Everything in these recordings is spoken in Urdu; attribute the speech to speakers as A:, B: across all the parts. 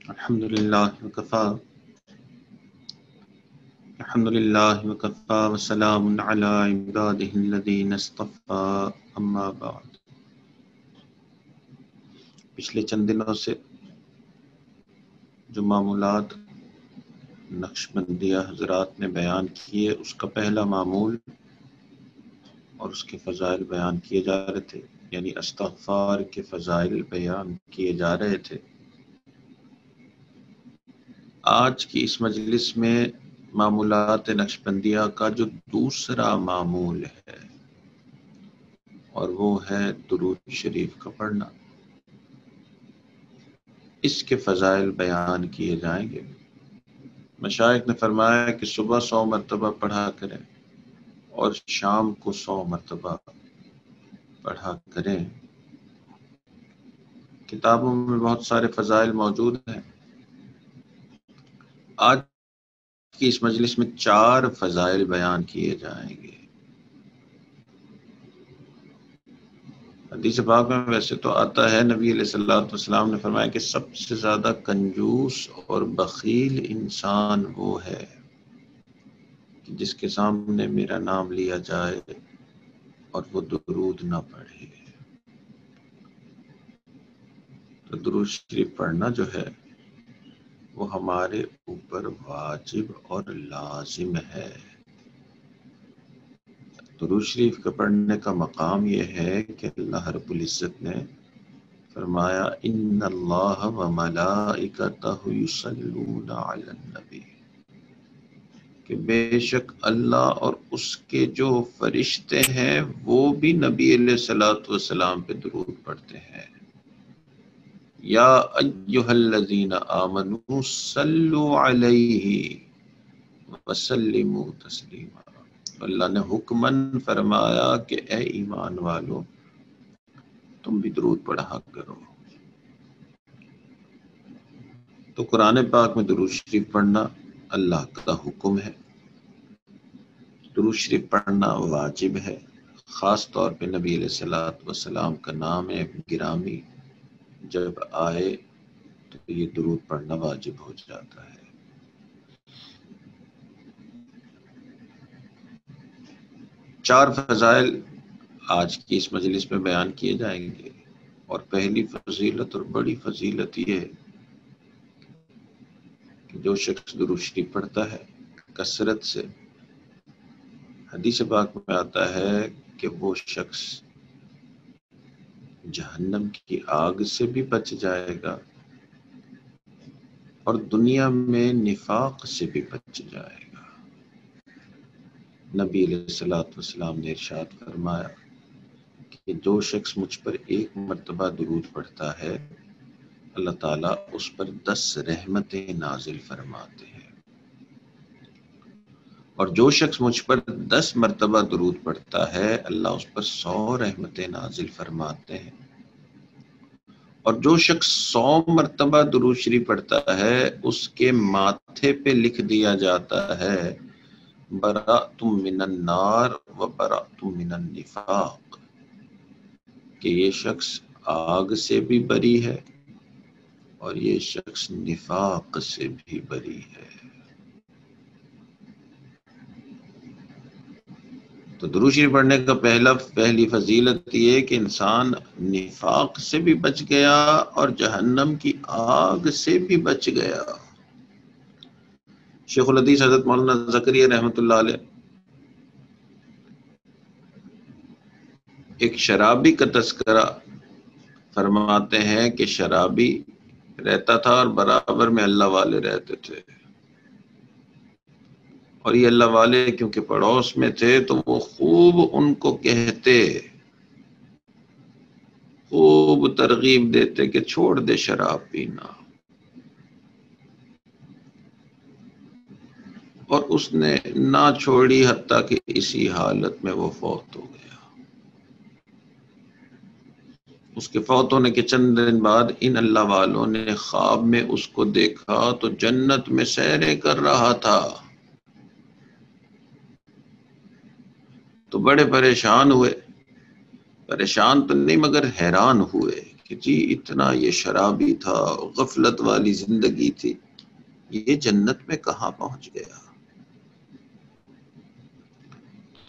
A: الحمد لله وكفى الحمد لله وكفى وسلام على عباده الذين اصطفى اما بعد۔ پچھلے چند دنوں سے جو معمولات نقشبندیہ حضرات نے بیان کیے، اس کا پہلا معمول اور اس کے فضائل بیان کیے جا رہے تھے، یعنی استغفار کے فضائل بیان کیے جا رہے تھے۔ آج کی اس مجلس میں معمولات نقشبندیہ کا جو دوسرا معمول ہے اور وہ ہے درود شریف کا پڑھنا، اس کے فضائل بیان کیے جائیں گے۔ مشائخ نے فرمایا کہ صبح 100 مرتبہ پڑھا کریں اور شام کو 100 مرتبہ پڑھا کریں۔ کتابوں میں بہت سارے فضائل موجود ہیں۔ آج کی اس مجلس میں 4 فضائل بیان کیے جائیں گے۔ حدیث پاک میں ویسے تو آتا ہے، نبی علیہ الصلوۃ والسلام نے فرمایا کہ سب سے زیادہ کنجوس اور بخیل انسان وہ ہے کہ جس کے سامنے میرا نام لیا جائے اور وہ درود نہ پڑھے۔ تو درود شریف پڑھنا جو ہے وہ ہمارے اوپر واجب اور لازم ہے۔ درود شریف کے پڑھنے کا مقام یہ ہے کہ اللہ رب العزت نے فرمایا ان اللہ و ملائکتہ یصلون علی النبی، کہ بے شک اللہ اور اس کے جو فرشتے ہیں وہ بھی نبی علیہ الصلوۃ والسلام پہ درود پڑھتے ہیں۔ یا ایھا الذین آمنوا صلوا علیہ وسلموا تسلیما، اللہ نے حکماً فرمایا کہ اے ایمان والو تم بھی درود پڑھا کرو۔ تو قرآن پاک میں درود شریف پڑھنا اللہ کا حکم ہے، درود شریف پڑھنا واجب ہے۔ خاص طور پہ نبی علیہ الصلوۃ والسلام کا نام گرامی جب آئے تو یہ درود پڑھنا واجب ہو جاتا ہے۔ 4 فضائل آج کی اس مجلس میں بیان کیے جائیں گے، اور پہلی فضیلت اور بڑی فضیلت یہ ہے کہ جو شخص درود شریف پڑھتا ہے کثرت سے، حدیث پاک میں آتا ہے کہ وہ شخص جہنم کی آگ سے بھی بچ جائے گا اور دنیا میں نفاق سے بھی بچ جائے گا۔ نبی علیہ الصلوۃ والسلام نے ارشاد فرمایا کہ جو شخص مجھ پر 1 مرتبہ درود پڑھتا ہے اللہ تعالیٰ اس پر 10 رحمتیں نازل فرماتے ہیں، اور جو شخص مجھ پر 10 مرتبہ درود پڑھتا ہے اللہ اس پر 100 رحمتیں نازل فرماتے ہیں، اور جو شخص 100 مرتبہ درود شریف پڑھتا ہے اس کے ماتھے پہ لکھ دیا جاتا ہے برأتم من النار و برأتم من النفاق، کہ یہ شخص آگ سے بھی بری ہے اور یہ شخص نفاق سے بھی بری ہے۔ تو درود شریف پڑھنے کا پہلی فضیلت یہ کہ انسان نفاق سے بھی بچ گیا اور جہنم کی آگ سے بھی بچ گیا۔ شیخ الحدیث حضرت مولانا زکریا رحمۃ اللہ علیہ ایک شرابی کا تذکرہ فرماتے ہیں کہ شرابی رہتا تھا اور برابر میں اللہ والے رہتے تھے، اور یہ اللہ والے کیونکہ پڑوس میں تھے تو وہ خوب ان کو کہتے، خوب ترغیب دیتے کہ چھوڑ دے شراب پینا، اور اس نے نہ چھوڑی حتیٰ کہ اسی حالت میں وہ فوت ہو گیا۔ اس کے فوت ہونے کے چند دن بعد ان اللہ والوں نے خواب میں اس کو دیکھا تو جنت میں سیریں کر رہا تھا، تو بڑے پریشان ہوئے، پریشان تو نہیں مگر حیران ہوئے کہ کہ جی اتنا یہ شرابی تھا، غفلت والی زندگی تھی، یہ جنت میں کہاں پہنچ گیا؟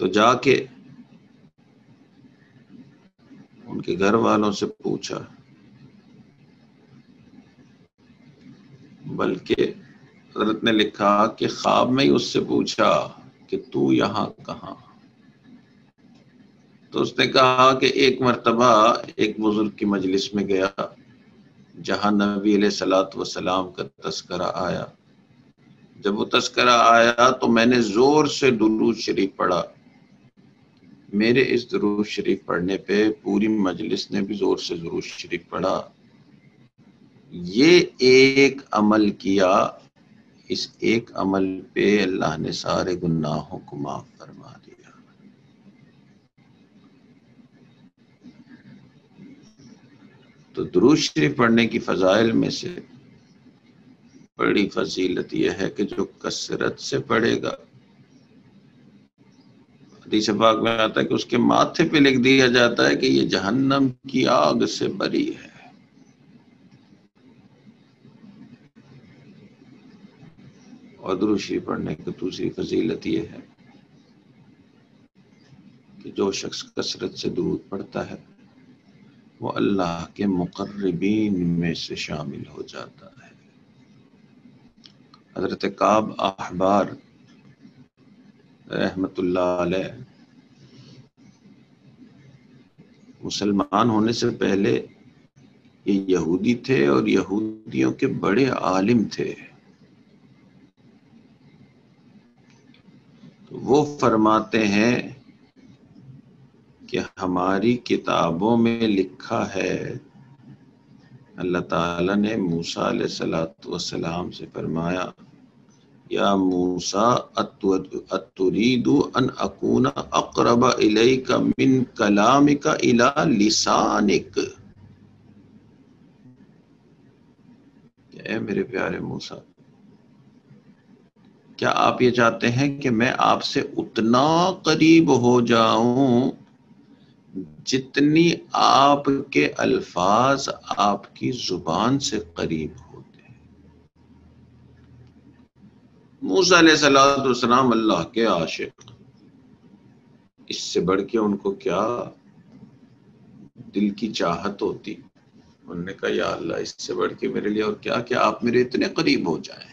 A: تو جا کے ان کے گھر والوں سے پوچھا، بلکہ حضرت نے لکھا کہ خواب میں ہی اس سے پوچھا کہ تو یہاں کہاں؟ تو اس نے کہا کہ ایک مرتبہ ایک بزرگ کی مجلس میں گیا جہاں نبی علیہ الصلوۃ والسلام کا تذکرہ آیا۔ جب وہ تذکرہ آیا تو میں نے زور سے درود شریف پڑھا۔ میرے اس درود شریف پڑھنے پہ پوری مجلس نے بھی زور سے درود شریف پڑھا۔ یہ ایک عمل کیا، اس ایک عمل پہ اللہ نے سارے گناہوں کو معاف فرما دیا۔ تو درود شریف پڑھنے کی فضائل میں سے بڑی فضیلت یہ ہے کہ جو کثرت سے پڑھے گا، حدیث پاک میں آتا ہے کہ اس کے ماتھے پہ لکھ دیا جاتا ہے کہ یہ جہنم کی آگ سے بری ہے۔ اور درود شریف پڑھنے کی دوسری فضیلت یہ ہے کہ جو شخص کثرت سے درود پڑھتا ہے وہ اللہ کے مقربین میں سے شامل ہو جاتا ہے۔ حضرت کعب احبار رحمت اللہ علیہ مسلمان ہونے سے پہلے یہ یہودی تھے اور یہودیوں کے بڑے عالم تھے۔ تو وہ فرماتے ہیں کہ ہماری کتابوں میں لکھا ہے، اللہ تعالیٰ نے موسیٰ علیہ السلام سے فرمایا، یا موسیٰ اتريد ان اکون اقرب الیک من کلامک الی لسانک، کہ اے میرے پیارے موسیٰ، کیا آپ یہ چاہتے ہیں کہ میں آپ سے اتنا قریب ہو جاؤں جتنی آپ کے الفاظ آپ کی زبان سے قریب ہوتے ہیں؟ موسیٰ علیہ السلام اللہ کے عاشق، اس سے بڑھ کے ان کو کیا دل کی چاہت ہوتی؟ انہوں نے کہا یا اللہ، اس سے بڑھ کے میرے لیے اور کیا کہ آپ میرے اتنے قریب ہو جائیں۔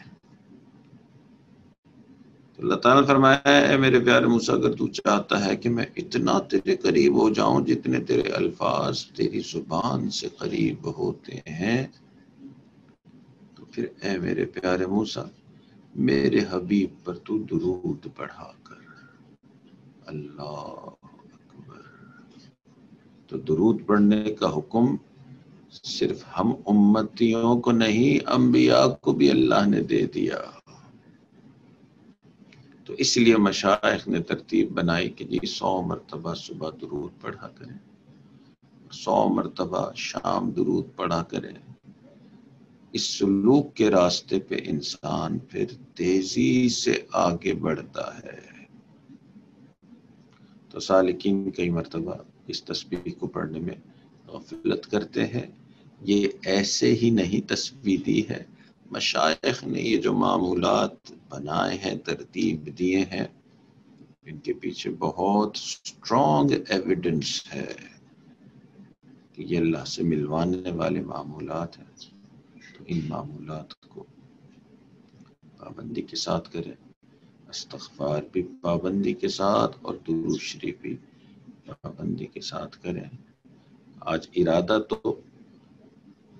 A: تو اللہ تعالیٰ نے فرمایا، اے میرے پیارے موسیٰ، اگر تو چاہتا ہے کہ میں اتنا تیرے قریب ہو جاؤں جتنے تیرے الفاظ تیری زبان سے قریب ہوتے ہیں، تو پھر اے میرے پیارے موسیٰ، میرے حبیب پر تو درود پڑھا کر۔ اللہ اکبر۔ تو درود پڑھنے کا حکم صرف ہم امتیوں کو نہیں، انبیاء کو بھی اللہ نے دے دیا۔ تو اس لیے مشائخ نے ترتیب بنائی کہ جی 100 مرتبہ صبح درود پڑھا کریں، 100 مرتبہ شام درود پڑھا کریں۔ اس سلوک کے راستے پہ انسان پھر تیزی سے آگے بڑھتا ہے۔ تو سالکین کئی مرتبہ اس تسبیح کو پڑھنے میں غفلت کرتے ہیں۔ یہ ایسے ہی نہیں تسبیح دی ہے، مشائخ نے یہ جو معمولات بنائے ہیں، ترتیب دیے ہیں، ان کے پیچھے بہت اسٹرانگ ایویڈنس ہے کہ یہ اللہ سے ملوانے والے معمولات ہیں۔ تو ان معمولات کو پابندی کے ساتھ کریں، استغفار بھی پابندی کے ساتھ اور درود شریف بھی پابندی کے ساتھ کریں۔ آج ارادہ تو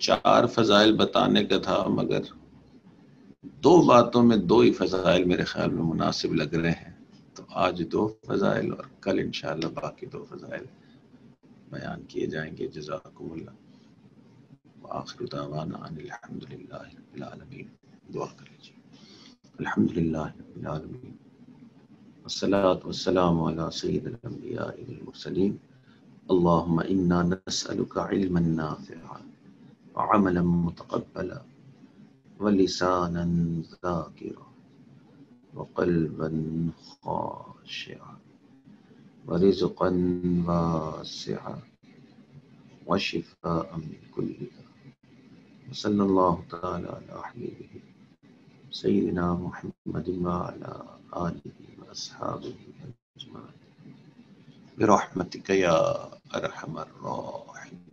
A: 4 فضائل بتانے کا تھا، مگر 2 باتوں میں 2 ہی فضائل میرے خیال میں مناسب لگ رہے ہیں۔ تو آج 2 فضائل اور کل انشاءاللہ باقی 2 فضائل بیان کیے جائیں گے۔ جزاکم اللہ، وآخر دعوانا ان الحمدللہ رب العالمین۔ دعا کر لیجیے۔ الحمدللہ رب العالمین، والصلاة والسلام علی سید الانبیاء والمرسلین، اللہم انا نسألک علما نافعا وعملا متقبلا ولسانا ذاکرا وقلبا خاشعا ورزقا واسعا وشفاء من كل داء. وصلى الله تعالى على حبيبه سيدنا محمد وعلى آله وأصحابه أجمعين برحمتك يا أرحم الراحمين.